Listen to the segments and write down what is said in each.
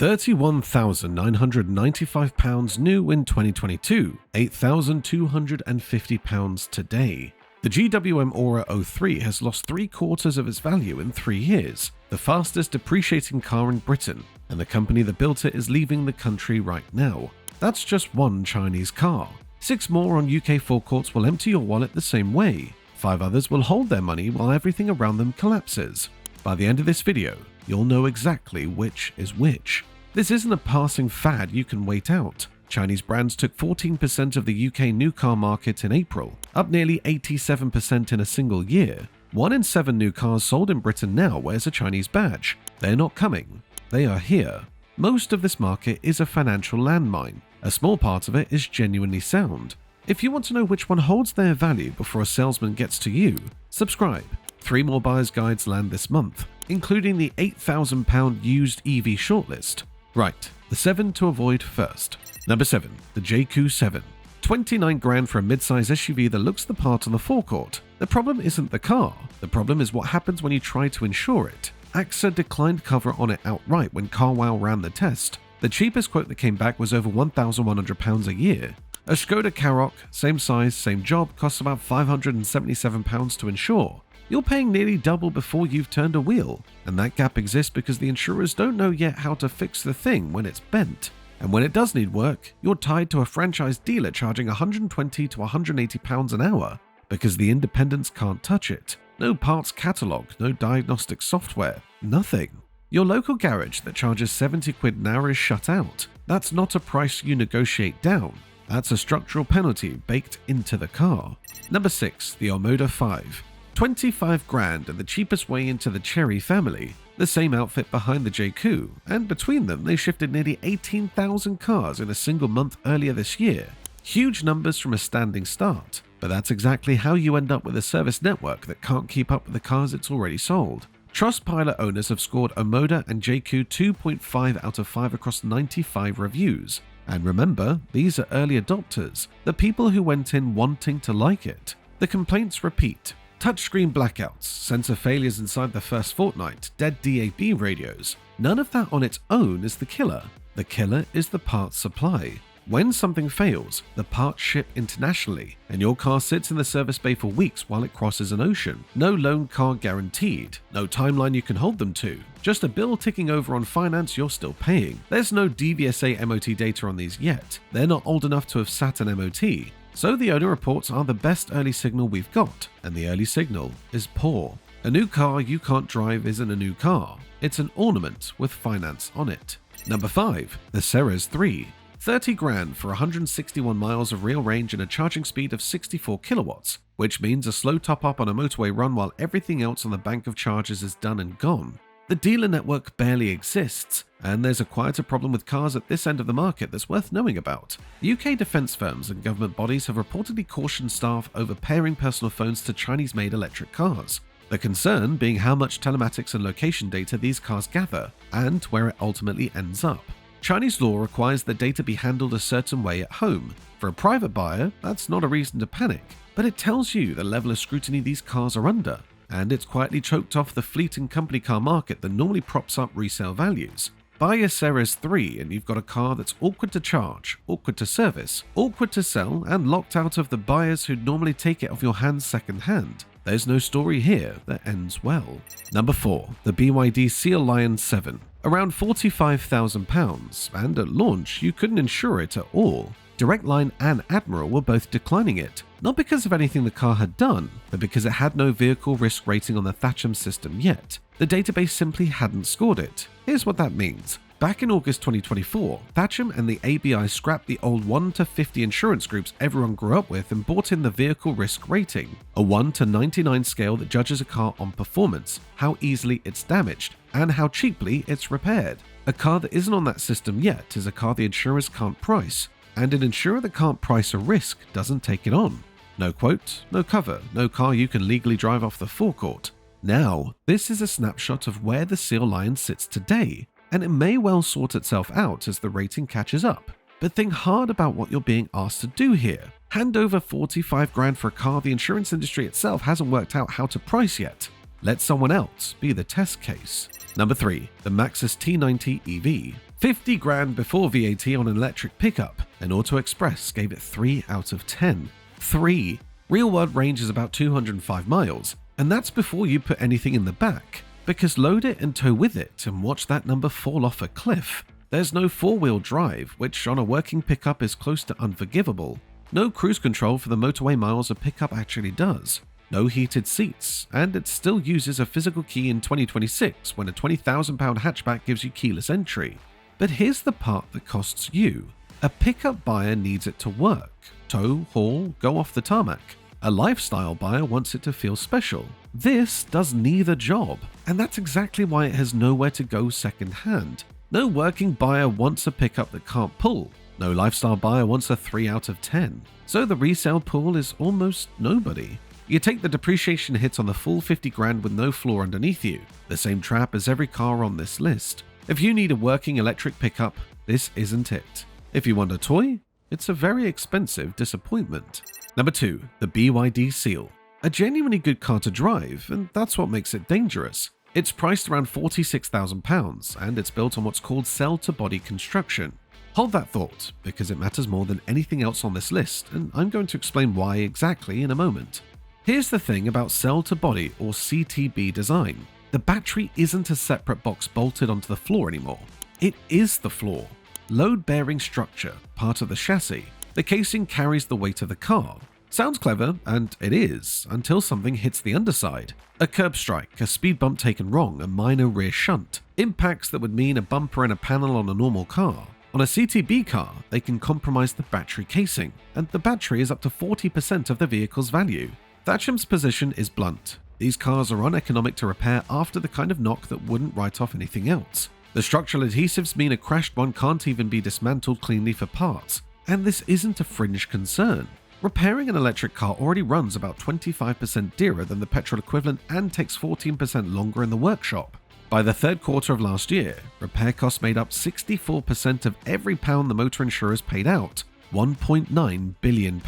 £31,995 new in 2022, £8,250 today. The GWM Ora 03 has lost 3/4 of its value in 3 years, the fastest depreciating car in Britain, and the company that built it is leaving the country right now. That's just one Chinese car. 6 more on UK forecourts will empty your wallet the same way. 5 others will hold their money while everything around them collapses. By the end of this video, you'll know exactly which is which. This isn't a passing fad you can wait out. Chinese brands took 14% of the UK new car market in April, up nearly 87% in a single year. 1 in 7 new cars sold in Britain now wears a Chinese badge. They're not coming. They are here. Most of this market is a financial landmine. A small part of it is genuinely sound. If you want to know which one holds their value before a salesman gets to you, subscribe. 3 more buyer's guides land this month, including the £8,000 used EV shortlist. Right, the 7 to avoid first. Number 7, the Jaecoo 7. 29 grand for a mid-size SUV that looks the part on the forecourt. The problem isn't the car. The problem is what happens when you try to insure it. AXA declined cover on it outright when CarWow ran the test. The cheapest quote that came back was over £1,100 a year. A Skoda Karoq, same size, same job, costs about £577 to insure. You're paying nearly double before you've turned a wheel, and that gap exists because the insurers don't know yet how to fix the thing when it's bent. And when it does need work, you're tied to a franchise dealer charging £120 to £180 an hour because the independents can't touch it. No parts catalogue, no diagnostic software, nothing. Your local garage that charges £70 an hour is shut out. That's not a price you negotiate down. That's a structural penalty baked into the car. Number 6, the Omoda 5. 25 grand and the cheapest way into the Cherry family. The same outfit behind the Jaecoo, and between them they shifted nearly 18,000 cars in a single month earlier this year. Huge numbers from a standing start, but that's exactly how you end up with a service network that can't keep up with the cars it's already sold. Trustpilot owners have scored Omoda and Jaecoo 2.5 out of 5 across 95 reviews. And remember, these are early adopters, the people who went in wanting to like it. The complaints repeat. Touchscreen blackouts, sensor failures inside the first fortnight, dead DAB radios. None of that on its own is the killer. The killer is the parts supply. When something fails, the parts ship internationally, and your car sits in the service bay for weeks while it crosses an ocean. No loan car guaranteed, no timeline you can hold them to, just a bill ticking over on finance you're still paying. There's no DVSA MOT data on these yet. They're not old enough to have sat an MOT. So the owner reports are the best early signal we've got, and the early signal is poor. A new car you can't drive isn't a new car. It's an ornament with finance on it. Number 5, the Ceres 3. 30 grand for 161 miles of real range and a charging speed of 64 kilowatts, which means a slow top-up on a motorway run while everything else on the bank of charges is done and gone. The dealer network barely exists, and there's a quieter problem with cars at this end of the market that's worth knowing about. UK defense firms and government bodies have reportedly cautioned staff over pairing personal phones to Chinese-made electric cars. The concern being how much telematics and location data these cars gather, and where it ultimately ends up. Chinese law requires the data be handled a certain way at home. For a private buyer, that's not a reason to panic, but it tells you the level of scrutiny these cars are under, and it's quietly choked off the fleet and company car market that normally props up resale values. Buy a Ceres 3 and you've got a car that's awkward to charge, awkward to service, awkward to sell, and locked out of the buyers who'd normally take it off your hands second hand. There's no story here that ends well. Number 4, the BYD Sealion 7. Around £45,000, and at launch you couldn't insure it at all. Direct Line and Admiral were both declining it, not because of anything the car had done, but because it had no vehicle risk rating on the Thatcham system yet. The database simply hadn't scored it. Here's what that means. Back in August 2024, Thatcham and the ABI scrapped the old 1 to 50 insurance groups everyone grew up with and brought in the vehicle risk rating, a 1 to 99 scale that judges a car on performance, how easily it's damaged, and how cheaply it's repaired. A car that isn't on that system yet is a car the insurers can't price, and an insurer that can't price a risk doesn't take it on. No quote, no cover, no car you can legally drive off the forecourt. Now, this is a snapshot of where the Sealion sits today, and it may well sort itself out as the rating catches up. But think hard about what you're being asked to do here. Hand over 45 grand for a car the insurance industry itself hasn't worked out how to price yet. Let someone else be the test case. Number 3, the Maxus T90 EV. 50 grand before VAT on an electric pickup, and Auto Express gave it 3 out of 10. 3. Real world range is about 205 miles, and that's before you put anything in the back, because load it and tow with it and watch that number fall off a cliff. There's no four-wheel drive, which on a working pickup is close to unforgivable. No cruise control for the motorway miles a pickup actually does. No heated seats, and it still uses a physical key in 2026 when a £20,000 hatchback gives you keyless entry. But here's the part that costs you. A pickup buyer needs it to work, tow, haul, go off the tarmac. A lifestyle buyer wants it to feel special. This does neither job, and that's exactly why it has nowhere to go second-hand. No working buyer wants a pickup that can't pull. No lifestyle buyer wants a 3 out of 10. So the resale pool is almost nobody. You take the depreciation hit on the full 50 grand with no floor underneath you, the same trap as every car on this list. If you need a working electric pickup, this isn't it. If you want a toy, it's a very expensive disappointment. Number 2, the BYD Seal. A genuinely good car to drive, and that's what makes it dangerous. It's priced around £46,000, and it's built on what's called cell-to-body construction. Hold that thought, because it matters more than anything else on this list, and I'm going to explain why exactly in a moment. Here's the thing about cell-to-body or CTB design. The battery isn't a separate box bolted onto the floor anymore. It is the floor. Load-bearing structure, part of the chassis. The casing carries the weight of the car. Sounds clever, and it is, until something hits the underside. A curb strike, a speed bump taken wrong, a minor rear shunt. Impacts that would mean a bumper and a panel on a normal car. On a CTB car, they can compromise the battery casing, and the battery is up to 40% of the vehicle's value. Thatcham's position is blunt. These cars are uneconomic to repair after the kind of knock that wouldn't write off anything else. The structural adhesives mean a crashed one can't even be dismantled cleanly for parts, and this isn't a fringe concern. Repairing an electric car already runs about 25% dearer than the petrol equivalent and takes 14% longer in the workshop. By the third quarter of last year, repair costs made up 64% of every pound the motor insurers paid out, £1.9 billion.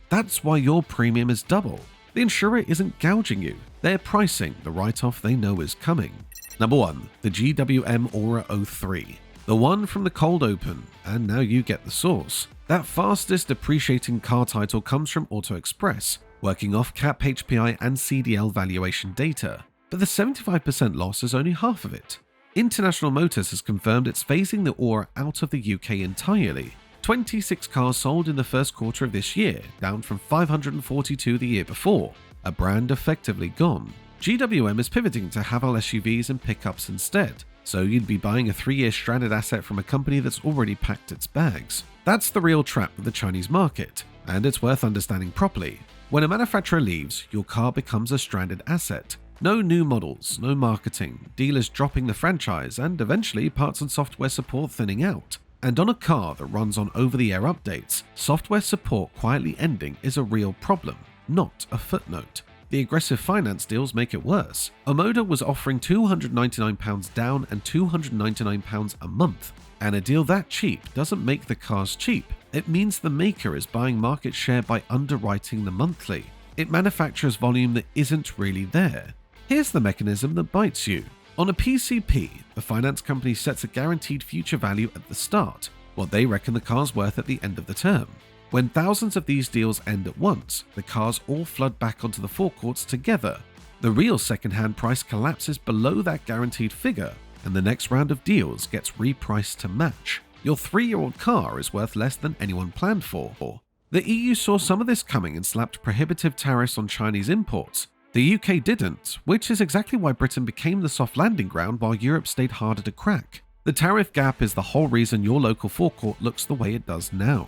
That's why your premium is double. The insurer isn't gouging you, they're pricing the write-off they know is coming. Number 1, the GWM Ora 03. The one from the cold open, and now you get the source. That fastest depreciating car title comes from Auto Express, working off CAP HPI and CDL valuation data. But the 75% loss is only half of it. International Motors has confirmed it's phasing the Ora out of the UK entirely. 26 cars sold in the first quarter of this year, down from 542 the year before. A brand effectively gone. GWM is pivoting to Haval SUVs and pickups instead. So you'd be buying a 3-year stranded asset from a company that's already packed its bags. That's the real trap with the Chinese market, and it's worth understanding properly. When a manufacturer leaves, your car becomes a stranded asset. No new models, no marketing, dealers dropping the franchise, and eventually parts and software support thinning out. And on a car that runs on over-the-air updates, software support quietly ending is a real problem, not a footnote. The aggressive finance deals make it worse. Omoda was offering £299 down and £299 a month. And a deal that cheap doesn't make the cars cheap. It means the maker is buying market share by underwriting the monthly. It manufactures volume that isn't really there. Here's the mechanism that bites you. On a PCP, the finance company sets a guaranteed future value at the start, what they reckon the car's worth at the end of the term. When thousands of these deals end at once, the cars all flood back onto the forecourts together. The real second-hand price collapses below that guaranteed figure, and the next round of deals gets repriced to match. Your 3-year-old car is worth less than anyone planned for. The EU saw some of this coming and slapped prohibitive tariffs on Chinese imports. The UK didn't, which is exactly why Britain became the soft landing ground while Europe stayed harder to crack. The tariff gap is the whole reason your local forecourt looks the way it does now.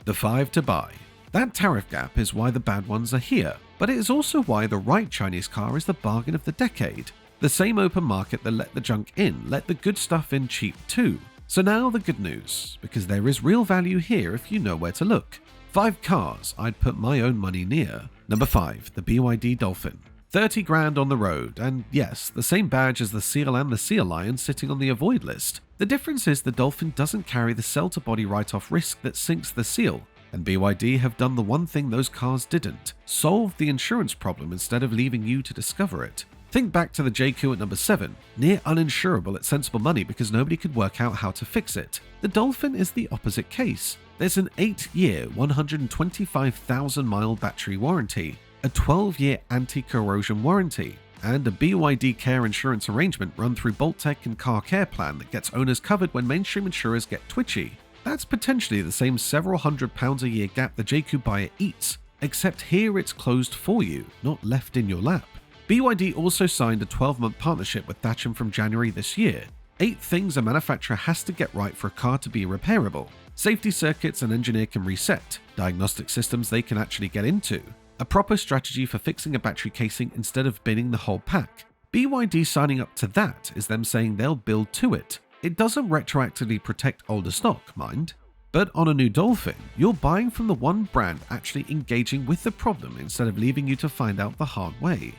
The 5 to buy. That tariff gap is why the bad ones are here, but it is also why the right Chinese car is the bargain of the decade. The same open market that let the junk in let the good stuff in cheap too. So now the good news, because there is real value here if you know where to look. 5 cars I'd put my own money near. Number 5, the BYD Dolphin. 30 grand on the road, and yes, the same badge as the Seal and the Sealion sitting on the avoid list. The difference is the Dolphin doesn't carry the cell-to-body write-off risk that sinks the Seal, and BYD have done the one thing those cars didn't: solve the insurance problem instead of leaving you to discover it. Think back to the Jaecoo at number 7, near uninsurable at sensible money because nobody could work out how to fix it. The Dolphin is the opposite case. There's an 8-year, 125,000-mile battery warranty, a 12-year anti-corrosion warranty, and a BYD Care insurance arrangement run through BoltTech and Car Care plan that gets owners covered when mainstream insurers get twitchy. That's potentially the same several £100 a year gap the Jaecoo buyer eats, except here it's closed for you, not left in your lap. BYD also signed a 12-month partnership with Dachshund from January this year. 8 things a manufacturer has to get right for a car to be repairable. Safety circuits an engineer can reset, diagnostic systems they can actually get into, a proper strategy for fixing a battery casing instead of binning the whole pack. BYD signing up to that is them saying they'll build to it. It doesn't retroactively protect older stock, mind. But on a new Dolphin, you're buying from the one brand actually engaging with the problem instead of leaving you to find out the hard way.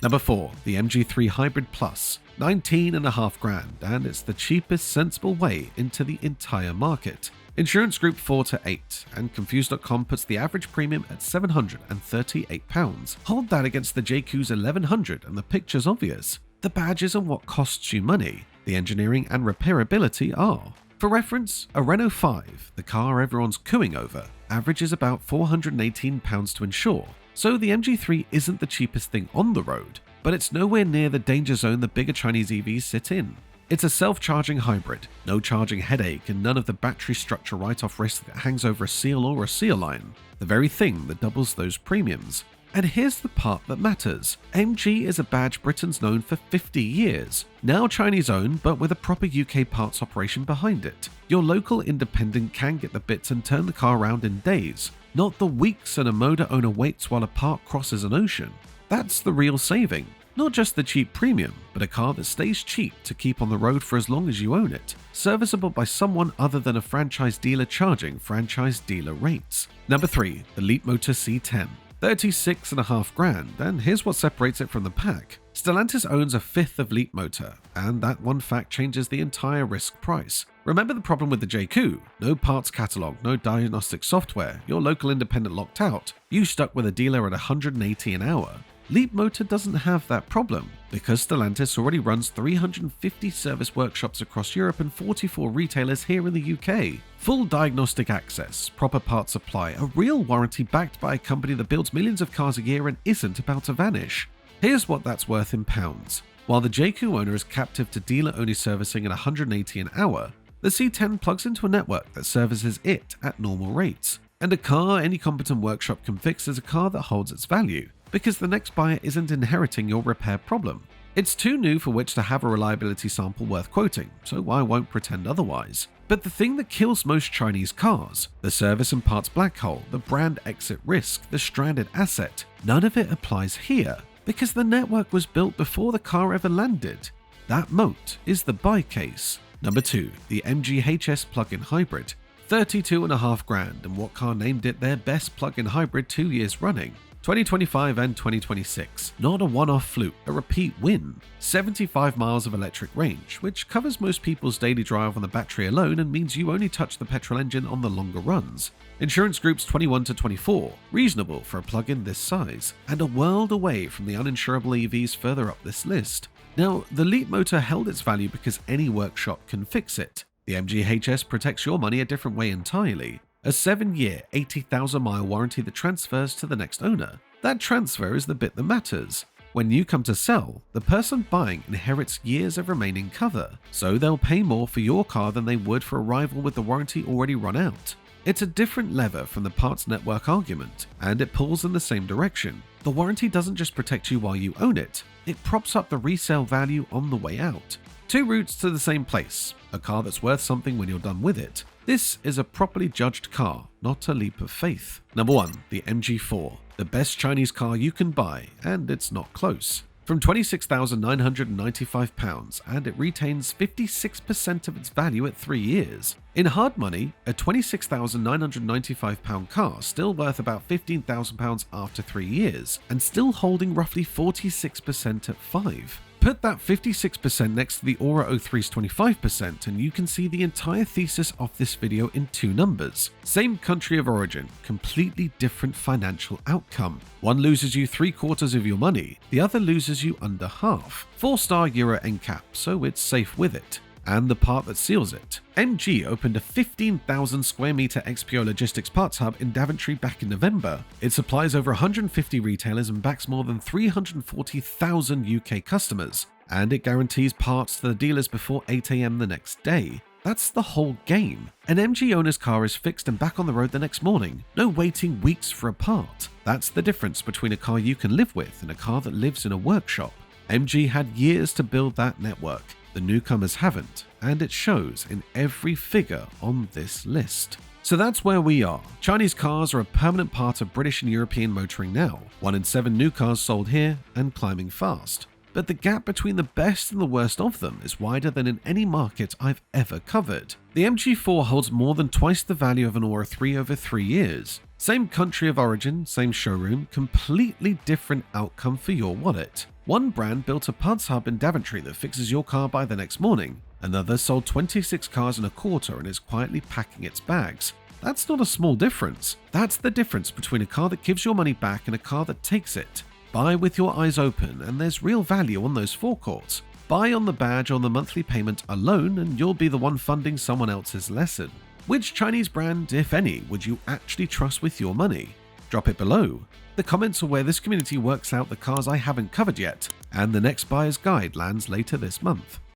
Number 4, the MG3 Hybrid Plus, $19,500, and it's the cheapest sensible way into the entire market. Insurance Group 4 to 8, and Confused.com puts the average premium at £738. Hold that against the Jaecoo's $1,100 and the picture's obvious. The badge isn't what costs you money, the engineering and repairability are. For reference, a Renault 5, the car everyone's cooing over, averages about £418 to insure, so the MG3 isn't the cheapest thing on the road, but it's nowhere near the danger zone the bigger Chinese EVs sit in. It's a self-charging hybrid, no charging headache and none of the battery structure write-off risk that hangs over a Seal or a Sealion, the very thing that doubles those premiums. And here's the part that matters. MG is a badge Britain's known for 50 years, now Chinese owned but with a proper UK parts operation behind it. Your local independent can get the bits and turn the car around in days, not the weeks an Omoda owner waits while a part crosses an ocean. That's the real saving. Not just the cheap premium, but a car that stays cheap to keep on the road for as long as you own it, serviceable by someone other than a franchise dealer charging franchise dealer rates. Number 3, the Leapmotor C10. $36,500, and here's what separates it from the pack. Stellantis owns a fifth of Leapmotor, and that one fact changes the entire risk price. Remember the problem with the Jaecoo? No parts catalog, no diagnostic software, your local independent locked out, you stuck with a dealer at $180 an hour. Leapmotor doesn't have that problem, because Stellantis already runs 350 service workshops across Europe and 44 retailers here in the UK. Full diagnostic access, proper part supply, a real warranty backed by a company that builds millions of cars a year and isn't about to vanish. Here's what that's worth in pounds. While the Jaecoo owner is captive to dealer-only servicing at $180 an hour, the C10 plugs into a network that services it at normal rates. And a car any competent workshop can fix is a car that holds its value, because the next buyer isn't inheriting your repair problem. It's too new for which to have a reliability sample worth quoting, so I won't pretend otherwise. But the thing that kills most Chinese cars, the service and parts black hole, the brand exit risk, the stranded asset, none of it applies here, because the network was built before the car ever landed. That moat is the buy case. Number 2, the MG HS plug-in hybrid. $32,500, and what car named it their best plug-in hybrid 2 years running? 2025 and 2026. Not a one-off fluke, a repeat win. 75 miles of electric range, which covers most people's daily drive on the battery alone and means you only touch the petrol engine on the longer runs. Insurance groups 21 to 24, reasonable for a plug-in this size, and a world away from the uninsurable EVs further up this list. Now, the Leapmotor held its value because any workshop can fix it. The MG HS protects your money a different way entirely. A 7-year, 80,000-mile warranty that transfers to the next owner. That transfer is the bit that matters. When you come to sell, the person buying inherits years of remaining cover, so they'll pay more for your car than they would for a rival with the warranty already run out. It's a different lever from the parts network argument, and it pulls in the same direction. The warranty doesn't just protect you while you own it, it props up the resale value on the way out. 2 routes to the same place, a car that's worth something when you're done with it. This is a properly judged car, not a leap of faith. Number 1, the MG4, the best Chinese car you can buy, and it's not close. From £26,995, and it retains 56% of its value at 3 years. In hard money, a £26,995 car still worth about £15,000 after 3 years, and still holding roughly 46% at 5. Put that 56% next to the Ora 03's 25% and you can see the entire thesis of this video in two numbers. Same country of origin, completely different financial outcome. One loses you 3/4 of your money, the other loses you under half. 4-star Euro NCAP, so it's safe with it. And the part that seals it. MG opened a 15,000 square meter XPO logistics parts hub in Daventry back in November. It supplies over 150 retailers and backs more than 340,000 UK customers. And it guarantees parts to the dealers before 8 AM the next day. That's the whole game. An MG owner's car is fixed and back on the road the next morning. No waiting weeks for a part. That's the difference between a car you can live with and a car that lives in a workshop. MG had years to build that network. The newcomers haven't, and it shows in every figure on this list. So that's where we are. Chinese cars are a permanent part of British and European motoring now. 1 in 7 new cars sold here and climbing fast. But the gap between the best and the worst of them is wider than in any market I've ever covered. The MG4 holds more than twice the value of an Ora 3 over 3 years. Same country of origin, same showroom, completely different outcome for your wallet. One brand built a parts hub in Daventry that fixes your car by the next morning. Another sold 26 cars in a quarter and is quietly packing its bags. That's not a small difference. That's the difference between a car that gives your money back and a car that takes it. Buy with your eyes open and there's real value on those forecourts. Buy on the badge or the monthly payment alone and you'll be the one funding someone else's lesson. Which Chinese brand, if any, would you actually trust with your money? Drop it below. The comments are where this community works out the cars I haven't covered yet, and the next buyer's guide lands later this month.